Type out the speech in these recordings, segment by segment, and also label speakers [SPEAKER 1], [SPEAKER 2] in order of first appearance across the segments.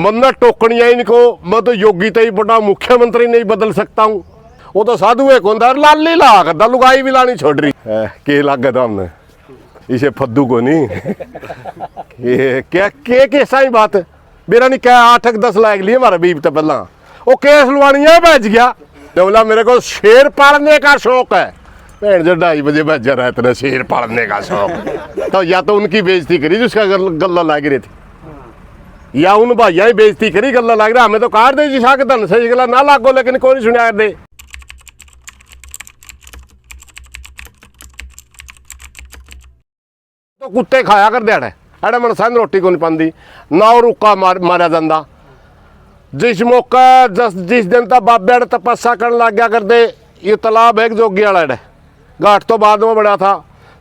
[SPEAKER 1] मन्नत टोकनिया इनको, मैं तो योगी तो ही बड़ा मुख्यमंत्री नहीं बदल सकता हूँ। वो तो साधु एक होता लाली ला करता, लुगाई भी लानी छोड़ रही है के लग गया हमने इसे फद्दू को नहीं क्या के सही बात है। मेरा नहीं क्या 8-10 लाख लिए हमारा बीप तो पहला वो केस लुवानिया बेच गया। बोला मेरे को शेर पालने का शौक है, भैन जो 2:30 बजे बेचा रहा तेरा शेर पालने का शौक। तो या तो उनकी बेइज्जती करी जिसका गल्ला लाग रही थी, या उन भाइया ही बेइज्जती करी गल्ला लाग रहा। हमें तो कार दे जी साक धन से गला ना लागो, लेकिन कोई नहीं सुनिया दे। तो कुत्ते खाया कर दे अड़े मन सन रोटी को नहीं पाती ना रुका मारा जाता। जिस मौका जिस दिन तक बाबे अड़ तपस्या कर लग गया कर दे। ये तालाब है एक जोगी वाला अड़े घाट तो बाद में बड़ा था।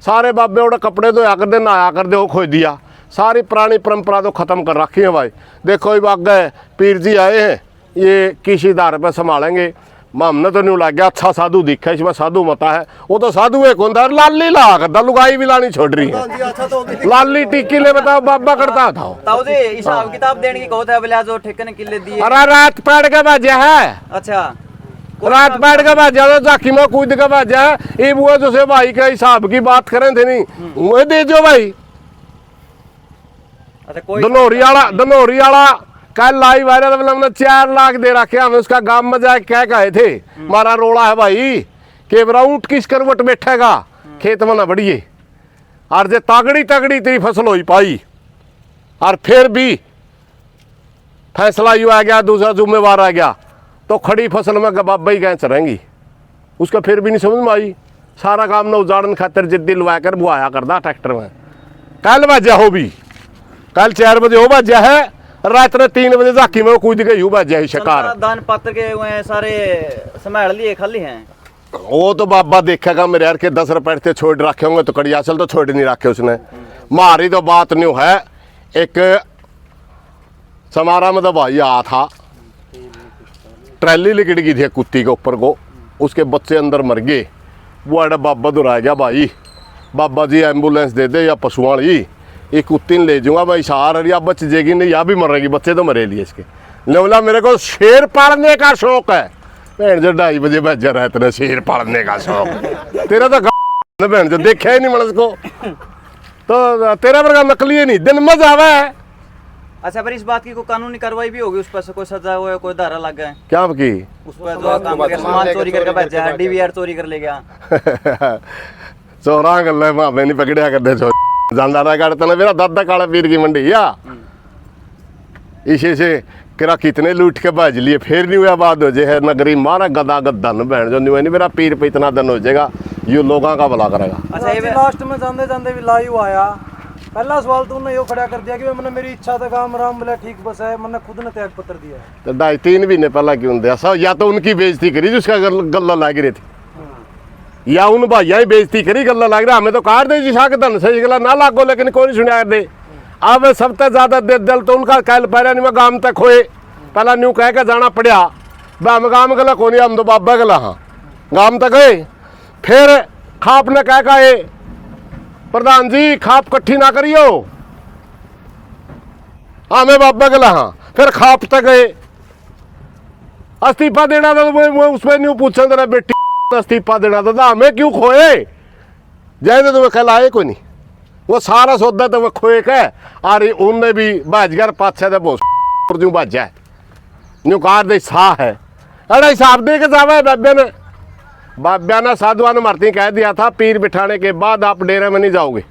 [SPEAKER 1] सारे बाबे उड़े कपड़े धोया कर दे, नहाया कर दे, वो खोज दिया। सारी पुरानी परंपरा तो ख़त्म कर रखी है भाई। देखो ये बाग गए पीर जी आए हैं, ये किसी आधार पर संभालेंगे। हमने तो नहीं लग गया अच्छा साधु दिखा, इसमें साधु मता है। वो तो साधु एक होता है लाली ला करता, लुगाई भी लानी छोड़ रही है। लाली टिक्की ले बताओ बाबा करता था।
[SPEAKER 2] हिसाब किताब देने की कहता है जो ठेके ने किले दिए।
[SPEAKER 1] अरे रात पैड के बाजा है।
[SPEAKER 2] अच्छा
[SPEAKER 1] रात पैड के बाजा तो जाकी में कूद के बाजा है। ये वो जो से भाई का हिसाब की बात करें थे नहीं वो दे जो भाई।
[SPEAKER 2] अच्छा
[SPEAKER 1] धनौरी वाला कल लाइव वायरल हमने 4 लाख दे रखे। हमें उसका गांव में जाके क्या कहे थे, हमारा रोड़ा है भाई कि ऊँट किस करवट बैठेगा खेत में ना बढ़िए। और जे तगड़ी तगड़ी तेरी फसल हो पाई और फिर भी फैसला यू आ गया, दूसरा जुम्मेवार आ गया, तो खड़ी फसल में बाबा ही गैंच रहेंगी। उसका फिर भी नहीं समझ में आई। सारा काम ना उजाड़न खातिर जिद्दी लवा कर बुआया करदा ट्रैक्टर में। कल बाजा हो भी, कल 4 बजे हो बाजा है, रात ने 3 बजे जाकी में कूद गई हूँ बाजा शिकार।
[SPEAKER 2] दान पात्र के हुए सारे संभाल लिए खाली हैं।
[SPEAKER 1] वो तो बाबा देखेगा मेरे यार के 10 रुपए थे छोड़ रखे होंगे तो कड़ी असल तो छोड़ नहीं रखे उसने। मारी तो बात नहीं है। एक समारा में तो भाई आया था, ट्रैली लिकड़ गई थी कुत्ती के ऊपर को, उसके बच्चे अंदर मर गए। वो अड़ा बाबा दोहराया गया भाई, बाबा जी एम्बुलेंस दे दे या पशुओं वाली, ये कुत्ती ने ले जाऊंगा मैं इशार या बच जाएगी नहीं या भी मरेगी, बच्चे तो मरे लिए इसके। बोला मेरे को शेर पालने का शौक है। भैन जो 2:30 बजे भेजा रहा तेरा शेर पालने का शौक तेरा तो भैन जो देखा ही नहीं मनस को, तो तेरा वर्गा नकली है नहीं दिन मजा आवा है।
[SPEAKER 2] अच्छा पर इस बात की कोई कानूनी कार्रवाई भी होगी, उस पर से कोई सजा हुआ है, कोई धारा लग गया है
[SPEAKER 1] क्या की
[SPEAKER 2] उस पर जो काम करके सामान चोरी करके भेजा है, डीवीआर चोरी कर ले गया।
[SPEAKER 1] चोरा गल मामे नहीं पकड़िया करते चोर जानदार करता ना मेरा दादा काला पीर की मंडी या इसे से किरा कितने लूट के भाज लिए फिर नहीं हुआ बात हो जाए नगरी मारा गदा गदन बहन जो नहीं मेरा पीर पे इतना धन हो जाएगा ये लोगों का भला करेगा।
[SPEAKER 3] अच्छा ये लास्ट में जाते जाते भी लाइव आया, पहला सवाल तो उन्होंने यो खड़ा कर दिया कि मैंने मेरी इच्छा था काम राम बोला ठीक बस है, मैंने खुद ने त्याग पत्र दिया है।
[SPEAKER 1] तो 2.5-3 महीने पहला क्यों दिया सब, या तो उनकी बेइज्जती करी जिसका गल्ला लाग रही थी, या उन भाइया ही बेइज्जती करी गल्ला लाग रहा। हमें तो कार दे जी साक धन से गला ना लागो, लेकिन कोई नहीं सुनिया दे। अब सबसे ज्यादा दिल तो उनका कल पैरा नहीं मैं गांव तक खोए, पहला न्यू कह के जाना पड़ा। हम गांव गला को नहीं, हम तो बाबा गला हाँ गांव तक गए। फिर खाप ने कह कहे प्रधान जी खाप कट्ठी ना करियो, हाँ मैं बाबा गला हाँ। फिर खाप तक गए, इस्तीफा देना था तो उसमें न्यू पूछा तेरा बेटी इस्तीफा देना था हमें क्यों खोए, जैसे तुम्हें कल आए कोई नहीं। वो सारा सौदा तो वह खोए का अरे उनने भी भाज घर पाछे तो बहुत जू भाजा है न्यू कार दे सा है। अरे हिसाब दे के जावा बाब्या ने साधुआ ने मरती कह दिया था पीर बिठाने के बाद आप डेरे में नहीं जाओगे,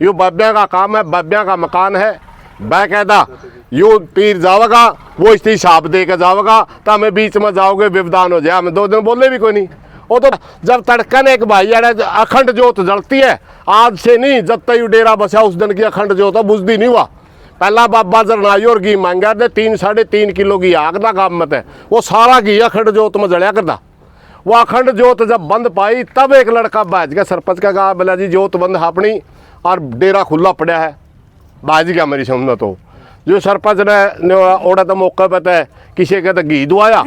[SPEAKER 1] यो बाब्या का काम है, बाब्या का मकान है। बाकायदा यो पीर जाओगा वो इस हिसाब दे के जाओगा, तो हमें बीच में जाओगे विवधान हो जाए। हमें 2 दिन बोले भी कोई नहीं। वो तो जब तड़कन एक भाई अखंड जोत जलती है, आज से नहीं जब तक डेरा बसा उस दिन की अखंड जोत बुझदी नहीं हुआ। पहला बाबा जरनाई और घी मांगा दे 3-3.5 किलो घी आग का काम मत है, वो सारा घी अखंड जोत में जलिया करता। वो अखंड जोत जब बंद पाई तब एक लड़का बाज गया सरपंच का कहा बोला जी जोत बंद है अपनी और डेरा खुला पड़ा है। बाज गया मेरी समझ तो जो सरपंच ने ओड़ा तो मौका पता है किसी के तो घी दुआया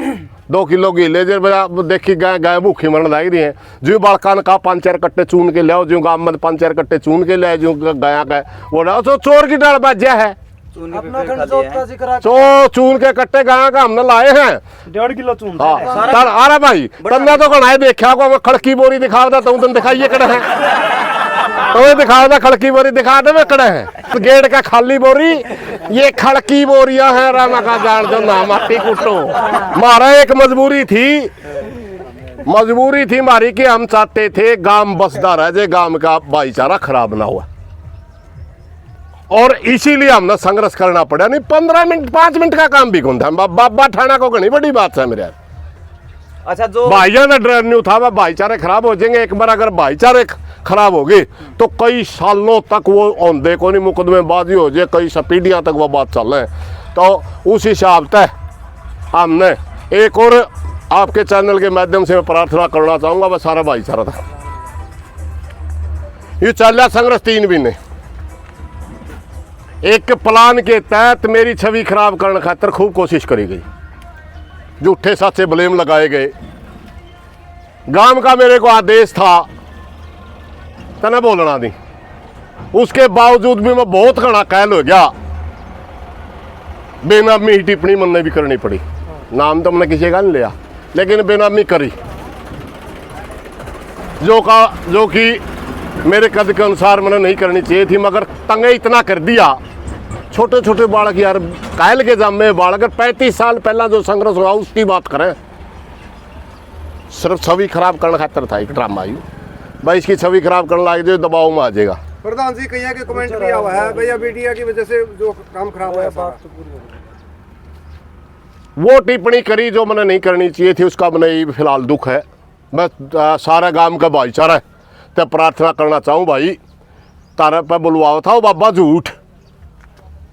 [SPEAKER 1] 2 किलो घी ले जे देखी गाय भूखी मरन लग रही है। जो बालकान का 5-4 कट्टे चून के लियाओ, जो गाँव में 5-4 कट्टे चून के लिया जो गाया का वो चोर की डाल बाजा है।
[SPEAKER 2] चूने पे
[SPEAKER 3] अपना
[SPEAKER 2] पेड़ खा
[SPEAKER 3] खंड
[SPEAKER 2] लिया
[SPEAKER 3] जोत का
[SPEAKER 2] है।
[SPEAKER 3] जिक्र
[SPEAKER 1] तो चून के कट्टे गाय का हमने लाए हैं
[SPEAKER 3] 1.5 किलो चून
[SPEAKER 1] हाँ तर अरे भाई तन्ने तो कढ़ाई देखा को मैं खड़की बोरी दिखा दा तू तुम दिखाइए कड़े है तो दिखा दा खड़की बोरी दिखा दे वे कड़े है तो गेट का खाली बोरी ये खड़की बोरियां हैं रामा का जान जो ना माटी कुटो मारा एक मजबूरी थी हमारी कि हम चाहते थे गांव बसदा रह जाए गांव का भाईचारा खराब ना हुआ और इसीलिए हमने संघर्ष करना पड़ा नहीं 15 मिनट 5 मिनट का काम भी कौन था बाबा ठाना को घनी बड़ी बात है मेरे
[SPEAKER 2] अच्छा जो
[SPEAKER 1] भाइयों ने डर नहीं था भाईचारे खराब हो जाएंगे एक बार अगर भाईचारे खराब हो गए तो कई सालों तक वो औंधे को नहीं मुकदमेबाजी हो जाए कई पीढ़ियां तक वो बात चल रहे तो उस हिसाब से हमने एक और आपके चैनल के माध्यम से मैं प्रार्थना करना चाहूंगा वह सारा भाईचारा था ये चल रहा संघर्ष 3 महीने एक प्लान के तहत मेरी छवि खराब करने खातर खूब कोशिश करी गई झूठे सच्चे ब्लेम लगाए गए गांव का मेरे को आदेश था तना बोलना नहीं उसके बावजूद भी मैं बहुत घना कहल हो गया बेनामी ही टिप्पणी मन भी करनी पड़ी नाम तो मैंने किसी का नहीं लिया लेकिन बेनामी करी जो कि मेरे कद के अनुसार मैंने नहीं करनी चाहिए थी मगर तंगे इतना कर दिया छोटे छोटे बालक यार कायल के जामे बालक 35 साल पहला जो संघर्ष हुआ उसकी बात करें सिर्फ छवि खराब करने खातर था एक ड्रामा यू भाई इसकी छवि खराब करने लग जाए दबाव में आ जाएगा
[SPEAKER 4] प्रधान जी कहीं के कमेंट भी आया है भैया मीडिया की वजह से जो काम खराब हुआ
[SPEAKER 3] बात तो पूरी हो गई।
[SPEAKER 1] वो टिप्पणी करी जो मैंने नहीं करनी चाहिए थी उसका मैंने फिलहाल दुख है मैं सारा गांव का भाईचारा तो प्रार्थना करना चाहूँ भाई तारा पे बुलवाओ था वो बाबा झूठ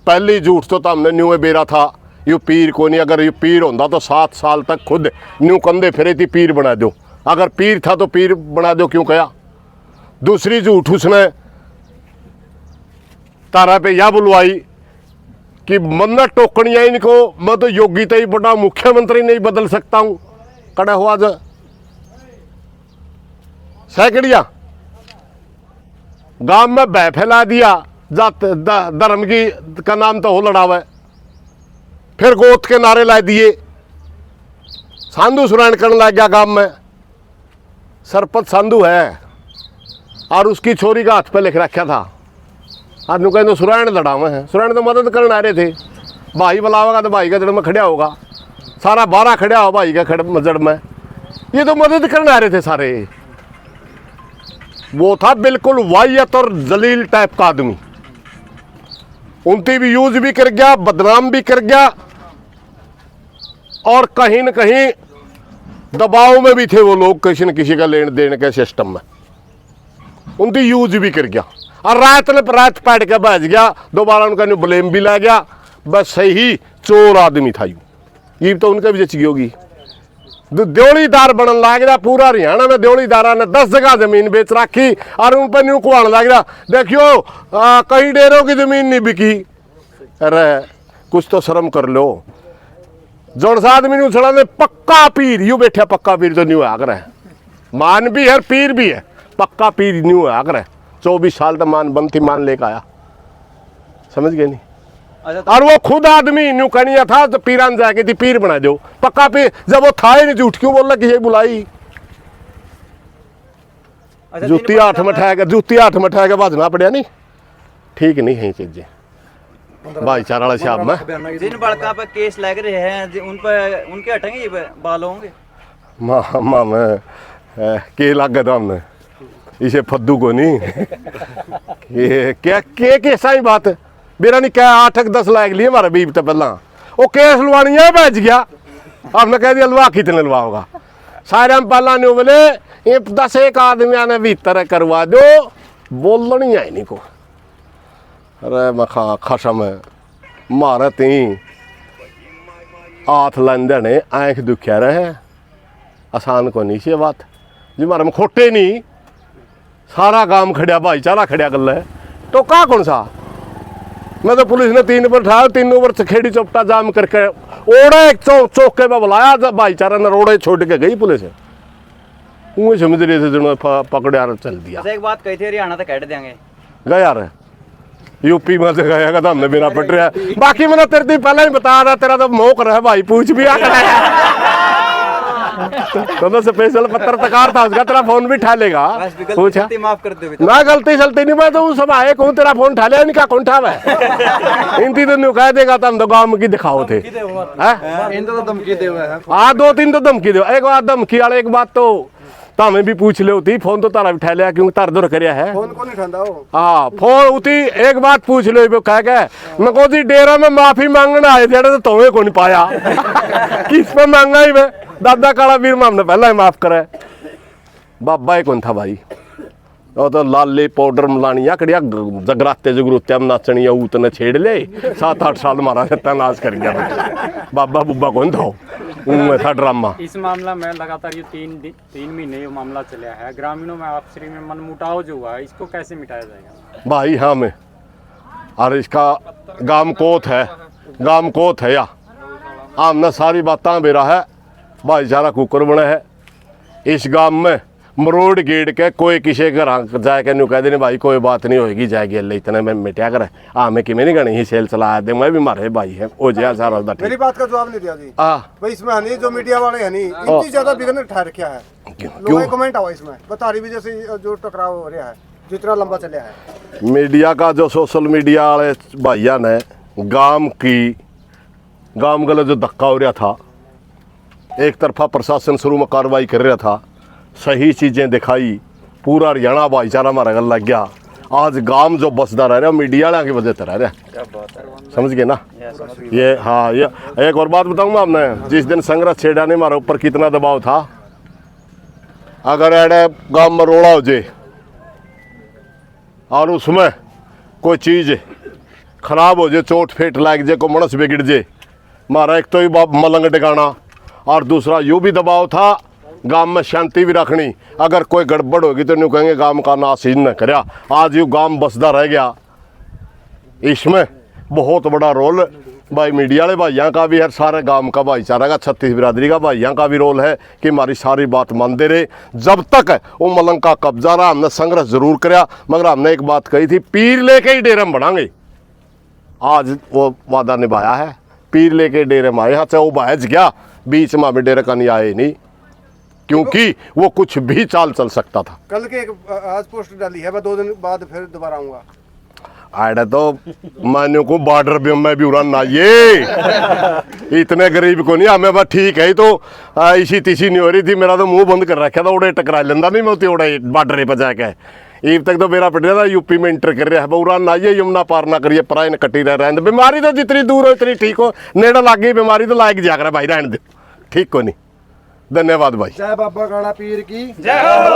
[SPEAKER 1] पहली झूठ तो हमने न्यू बेरा था यू पीर को नहीं अगर यू पीर होता तो 7 साल तक खुद न्यू कंधे फिरे थी पीर बना दो अगर पीर था तो पीर बना दो क्यों कहा दूसरी झूठ उसने तारा पे यह बुलवाई कि मन्नत टोकनिया इनको मैं तो योग्यता ही बड़ा मुख्यमंत्री नहीं बदल सकता हूं कड़ा हुआ जो सैकड़िया गांव में बह फैला दिया जात धर्म की का नाम तो हो लड़ा हुआ है फिर गोत के नारे ला दिए सांधु सुरायण करने लग गया गांव में सरपंच सांधु है और उसकी छोरी का हाथ पे लिख रखा था आज नु कहते सुरायण लड़ावे हैं सुरायण तो मदद करने आ रहे थे भाई बुलावेगा तो भाई का जड़ में खड़ा होगा सारा 12 खड़ा हो भाई का खड़ जड़ में ये तो मदद करने आ रहे थे सारे वो था बिल्कुल वाहियत और जलील टाइप का आदमी उनकी भी यूज भी कर गया बदनाम भी कर गया और कहीं न कहीं दबाव में भी थे वो लोग किसी न किसी का लेन देन के सिस्टम में उनकी यूज भी कर गया और रात पैट के बच गया दोबारा उनका ब्लेम भी ला गया बस सही चोर आदमी था ये तो उनका भी जची होगी देवड़ीदार बनन लग गया पूरा हरियाणा में देवड़ीदारा ने 10 जगह जमीन बेच रखी और उन पर न्यू कुआन लग गया देखियो कई डेरों की जमीन नहीं बिकी अरे कुछ तो शर्म कर लो जौन सा आदमी उछड़ा ने पक्का पीर यू बैठा पक्का पीर तो न्यू आकर है मान भी है पीर भी है पक्का पीर न्यू आकर है 24 साल तक मान बनती मान लेकर आया समझ गए नहीं
[SPEAKER 2] अच्छा
[SPEAKER 1] और वो खुद आदमी न्यू कनिया था तो पीरान जाके थी पीर बना दो पक्का पीर जब वो था ही नहीं झूठ क्यों बोल रहा किसी बुलाई
[SPEAKER 2] अच्छा
[SPEAKER 1] जूती हाथ में ठा के बाजना पड़िया नहीं ठीक नहीं है चीजें भाईचारा वाला साहब में
[SPEAKER 2] जिन बड़का पर केस लग रहे हैं उन पर उनके हटेंगे ये बाल होंगे
[SPEAKER 1] माँ मैं के लग गया हमने इसे फद्दू को नहीं ये क्या के सही बात है मेरा नहीं क्या 8-10 लाख लिए हमारा बीब तो पहला वो केस लवानी है बैच गया आपने कह दिया लवा कितने लवा होगा सारे हम पहला नहीं बोले ये 10 एक आदमी ने भीतर करवा दो बोलनी है नहीं को अरे मखा खसम है मारा ती हाथ लेंदे ने आँख दुखिया रहे आसान को नहीं से बात जी मारा में खोटे नहीं सारा काम खड़िया भाईचारा खड़िया कर ले तो का कौन सा मैं तो पुलिस ने 3 पर उठाया 3 पर खेड़ी चौपटा जाम करके ओड़ा एक चौके पे बुलाया जब भाईचारा ने रोड़े छोड़ के गई पुलिस वो समझ रहे थे पकड़े यार चल दिया
[SPEAKER 2] अच्छा एक बात कही थी हरियाणा तक कैट देंगे
[SPEAKER 1] गया यार यूपी में से गएगा तो हमने बिना पट रहा है। बाकी मैंने तेरे दिन पहले ही बता रहा, तेरा तो मोक रहा भाई, पूछ भी आ तो स्पेशल पत्रकार था उसका, तेरा फोन भी उठा लेगा।
[SPEAKER 2] बस भी
[SPEAKER 1] पूछा
[SPEAKER 2] गलती माफ कर दो।
[SPEAKER 1] ना गलती सलती नहीं, मैं तो उस समय आए कहूँ तेरा फोन उठा लिया, इनका कौन उठावा है इनती तो नहीं कह देगा, तुम तो गाँव की दिखाओ थे।
[SPEAKER 4] तो धमकी दे हुए हैं।
[SPEAKER 1] हाँ 2-3 तो धमकी दो, एक बात धमकी वाले, एक बात तो हमें भी पूछ ले होती, फोन तो तारा उठा लिया क्यों तार दूर करिया है।
[SPEAKER 4] फोन को नहीं ठंडा हो।
[SPEAKER 1] हाँ फोन उठी, एक बात पूछ लो वो कह के नको जी डेरा में माफी मांगने आए थे तो तुम्हें को नहीं पाया किस पे मांगा ही मैं, दादा काला वीर में हमने पहला ही माफ करे, बाबा ही कौन था भाई। वो तो लाले पाउडर मिलानिया कड़िया जगराते जगरूते हम नाचनी उतने छेड़ ले, 7-8 साल मारा सत्यानाश कर गया बाबा बुब्बा कौन था में था ड्रामा।
[SPEAKER 5] इस मामला में लगातार ये 3 महीने ये मामला चला है, ग्रामीणों में आपसी में मनमुटाव जो हुआ है इसको कैसे मिटाया जाएगा
[SPEAKER 1] भाई? हाँ में और इसका गाम कोत है या हमने सारी बातें बेरा है, भाईचारा कुकर बने है इस गांव में। मरोड़ गेड़ के कोई किसी घर जाके न्यू कह देने भाई कोई बात नहीं होगी, जाएगी अल्लाह इतने में मिटा कर मैं कि नहीं गणी ही सेल चलाया दे, मैं भी मारे भाई है ओ जया सारा
[SPEAKER 4] मेरी बात का जवाब नहीं दिया जी। भाई इसमें हनी जो मीडिया वाले हनी इतनी ज्यादा बिगड़ने ठहर क्या है, लोगों कमेंट आवा इसमें बता रही वजह से जो टकराव हो रहा है जितना लंबा चला है।
[SPEAKER 1] मीडिया का जो सोशल मीडिया वाले भाइया ने गांव गले जो धक्का हो रहा था, एक तरफा प्रशासन शुरू में कार्रवाई कर रहा था, सही चीज़ें दिखाई, पूरा हरियाणा भाईचारा हमारा गल लग गया। आज गांव जो बसदा रह रहा मीडिया वाला की वजह से रह रहा, समझ गए ना ये। हाँ ये एक और बात बताऊंगा, हमने जिस दिन संग्रह छेड़ा ने हमारे ऊपर कितना दबाव था, अगर एडे गांव में रोड़ा हो जाए और उसमें कोई चीज़ खराब हो जाए, चोट फेट लाग जाए, को मनस बिगड़ जाए, हमारा एक तो ही मलंग टिकाना और दूसरा यूँ भी दबाव था गांव में शांति भी रखनी। अगर कोई गड़बड़ होगी तो न्यू कहेंगे गांव का नाश ही न करया, आज यू गांव बसदा रह गया। इसमें बहुत बड़ा रोल भाई मीडिया वाले भाइयों का भी है, सारे गांव का भाईचारा का 36 बिरादरी का भाइयों का भी रोल है कि हमारी सारी बात मानते रहे। जब तक वो मलंग का कब्जा रहा हमने संघर्ष जरूर कराया, मगर हमने एक बात कही थी पीर लेके ही डेरे में बढ़ांगे, आज वो वादा निभाया है। पीर लेके डेरे में आए, हाँ चाहे वो बहज गया बीच में अभी डेरे का नहीं आए नहीं, क्योंकि वो कुछ भी चाल चल सकता था।
[SPEAKER 4] कल के एक आज पोस्ट डाली है, मैं 2 दिन बाद फिर दोबारा आऊंगा।
[SPEAKER 1] आड़ा तो मान्यों को बॉर्डर पे मैं भी उड़ान ना ये इतने गरीब को नहीं हमें बस ठीक है। तो इसी तीसी नहीं हो रही थी, मेरा तो मुंह बंद कर रखा था, उड़े टकरा लेंदा नहीं मैं उड़े बॉर्डर पे जाके। ईब तक तो मेरा पटिया था यूपी में इंटर कर रहा है, उड़ान ना आइए यमुना पार ना करिए, पराई न कटी रह बीमारी तो जितनी दूर हो इतनी ठीक हो, नेड़ा लग गई बीमारी तो लायक जाकर भाई रहने दे, ठीक को नहीं। धन्यवाद भाई।
[SPEAKER 4] जय बाबा काला पीर की जय।